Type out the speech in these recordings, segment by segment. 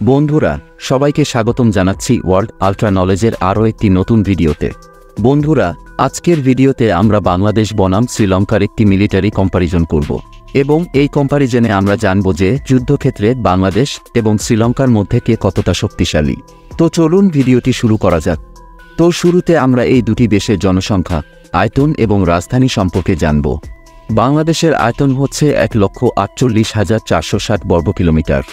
বন্ধুরা সবাইকে স্বাগতম জানাচ্ছি ওয়ার্ল্ড আল্ট্রা নলেজের আরও একটি নতুন ভিডিওতে। বন্ধুরা আজকের ভিডিওতে আমরা বাংলাদেশ বনাম শ্রীলঙ্কার একটি মিলিটারি কম্পারিজন করব এবং এই কম্পারিজনে আমরা জানব যে যুদ্ধক্ষেত্রে বাংলাদেশ এবং শ্রীলঙ্কার মধ্যে কে কতটা শক্তিশালী। তো চলুন ভিডিওটি শুরু করা যাক। তো শুরুতে আমরা এই দুটি দেশের জনসংখ্যা, আয়তন এবং রাজধানী সম্পর্কে জানব। বাংলাদেশের আয়তন হচ্ছে 1,48,460 বর্গ কিলোমিটার।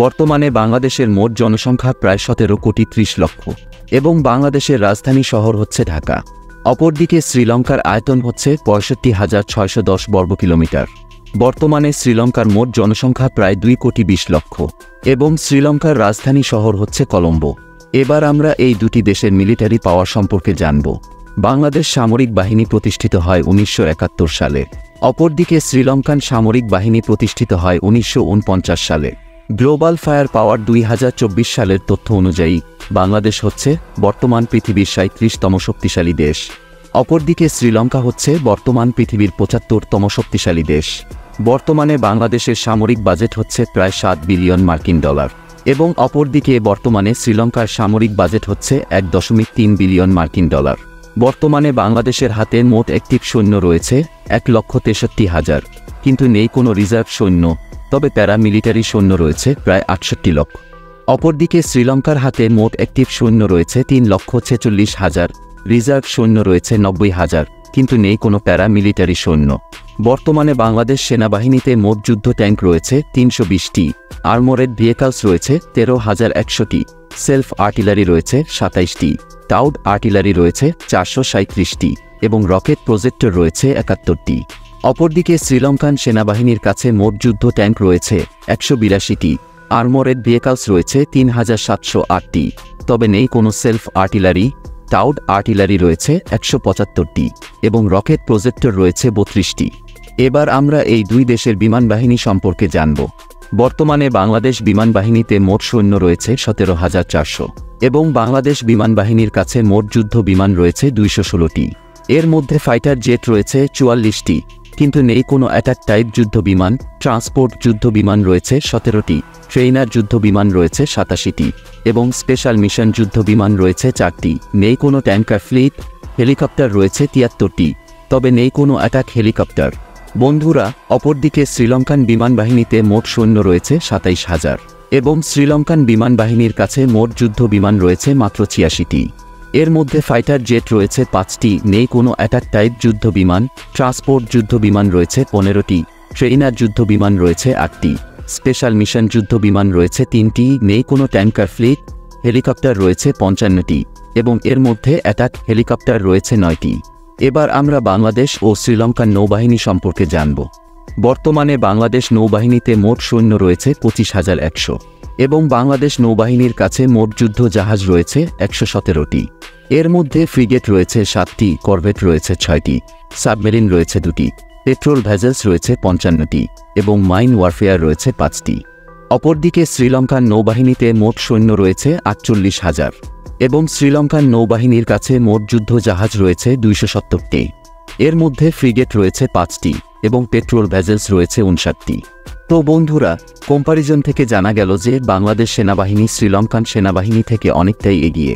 বর্তমানে বাংলাদেশের মোট জনসংখ্যা প্রায় 17,30,00,000 এবং বাংলাদেশের রাজধানী শহর হচ্ছে ঢাকা। অপরদিকে শ্রীলঙ্কার আয়তন হচ্ছে 65,610 বর্গ কিলোমিটার। বর্তমানে শ্রীলঙ্কার মোট জনসংখ্যা প্রায় 2,20,00,000 এবং শ্রীলঙ্কার রাজধানী শহর হচ্ছে কলম্বো। এবার আমরা এই দুটি দেশের মিলিটারি পাওয়ার সম্পর্কে জানব। বাংলাদেশ সামরিক বাহিনী প্রতিষ্ঠিত হয় 1971 সালে। অপরদিকে শ্রীলঙ্কান সামরিক বাহিনী প্রতিষ্ঠিত হয় 1949 সালে। গ্লোবাল ফায়ার পাওয়ার 2024 সালের তথ্য অনুযায়ী বাংলাদেশ হচ্ছে বর্তমান পৃথিবীর 37তম শক্তিশালী দেশ। অপরদিকে শ্রীলঙ্কা হচ্ছে বর্তমান পৃথিবীর 75তম শক্তিশালী দেশ। বর্তমানে বাংলাদেশের সামরিক বাজেট হচ্ছে প্রায় $7 বিলিয়ন এবং অপরদিকে বর্তমানে শ্রীলঙ্কার সামরিক বাজেট হচ্ছে $1.3 বিলিয়ন। বর্তমানে বাংলাদেশের হাতে মোট অ্যাক্টিভ সৈন্য রয়েছে 1,63,000, কিন্তু নেই কোনো রিজার্ভ সৈন্য, তবে প্যারামিলিটারি সৈন্য রয়েছে প্রায় 68 লক্ষ। অপরদিকে শ্রীলঙ্কার হাতে মোট অ্যাক্টিভ সৈন্য রয়েছে 3,46,000, রিজার্ভ সৈন্য রয়েছে 90,000, কিন্তু নেই কোনো প্যারামিলিটারি সৈন্য। বর্তমানে বাংলাদেশ সেনাবাহিনীতে মোট যুদ্ধ ট্যাঙ্ক রয়েছে 320টি, আর্মোরেড ভেহিকলস রয়েছে 13,100টি, সেলফ আর্টিলারি রয়েছে 27টি, টাউড আর্টিলারি রয়েছে 437টি এবং রকেট প্রজেক্টর রয়েছে 71টি। অপরদিকে শ্রীলঙ্কান সেনাবাহিনীর কাছে মোট যুদ্ধ ট্যাঙ্ক রয়েছে 182টি, আর্মোরেড ভেহিকলস রয়েছে 3,708টি, তবে নেই কোনো সেলফ আর্টিলারি, টাউড আর্টিলারি রয়েছে 175টি এবং রকেট প্রজেক্টর রয়েছে 32টি। এবার আমরা এই দুই দেশের বিমান বাহিনী সম্পর্কে জানব। বর্তমানে বাংলাদেশ বিমান বাহিনীতে মোট সৈন্য রয়েছে 17,400 এবং বাংলাদেশ বিমান বাহিনীর কাছে মোট যুদ্ধ বিমান রয়েছে 216টি। এর মধ্যে ফাইটার জেট রয়েছে 44টি, কিন্তু নেই কোনো অ্যাটাক টাইপ যুদ্ধ বিমান। ট্রান্সপোর্ট যুদ্ধ বিমান রয়েছে 17টি, ট্রেইনার যুদ্ধ বিমান রয়েছে 87টি এবং স্পেশাল মিশন যুদ্ধ বিমান রয়েছে 4টি। নেই কোনো ট্যাঙ্কার ফ্লিট। হেলিকপ্টার রয়েছে 73টি, তবে নেই কোনো অ্যাটাক হেলিকপ্টার। বন্ধুরা অপরদিকে শ্রীলঙ্কান বিমান বাহিনীতে মোট সৈন্য রয়েছে 27,000 এবং শ্রীলঙ্কান বিমান বাহিনীর কাছে মোট যুদ্ধ বিমান রয়েছে মাত্র 86টি। এর মধ্যে ফাইটার জেট রয়েছে 5টি, নেই কোনো অ্যাটাক টাইপ যুদ্ধ বিমান। ট্রান্সপোর্ট যুদ্ধ বিমান রয়েছে 15টি, ট্রেইনার যুদ্ধ বিমান রয়েছে 8টি, স্পেশাল মিশন যুদ্ধ বিমান রয়েছে 3টি, নেই কোনো ট্যাঙ্কার ফ্লিট। হেলিকপ্টার রয়েছে 55টি এবং এর মধ্যে অ্যাটাক হেলিকপ্টার রয়েছে 9টি। এবার আমরা বাংলাদেশ ও শ্রীলঙ্কার নৌবাহিনী সম্পর্কে জানব। বর্তমানে বাংলাদেশ নৌবাহিনীতে মোট সৈন্য রয়েছে 25,100 এবং বাংলাদেশ নৌবাহিনীর কাছে মোট যুদ্ধ জাহাজ রয়েছে 117টি। এর মধ্যে ফ্রিগেট রয়েছে 7টি, করভেট রয়েছে 6টি, সাবমেরিন রয়েছে 2টি, পেট্রোল ভেসেলস রয়েছে 55টি এবং মাইন ওয়ারফেয়ার রয়েছে 5টি। অপরদিকে শ্রীলঙ্কার নৌবাহিনীতে মোট সৈন্য রয়েছে 48,000 এবং শ্রীলঙ্কার নৌবাহিনীর কাছে মোট যুদ্ধ জাহাজ রয়েছে 270টি। এর মধ্যে ফ্রিগেট রয়েছে 5টি এবং পেট্রোল ভেসেলস রয়েছে 59টি। তো বন্ধুরা কম্পারিজন থেকে জানা গেল যে বাংলাদেশ সেনাবাহিনী শ্রীলঙ্কান সেনাবাহিনী থেকে অনেকটাই এগিয়ে।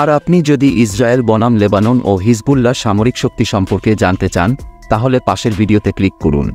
আর আপনি যদি ইসরায়েল বনাম লেবানন ও হিজবুল্লাহ সামরিক শক্তি সম্পর্কে জানতে চান তাহলে পাশের ভিডিওতে ক্লিক করুন।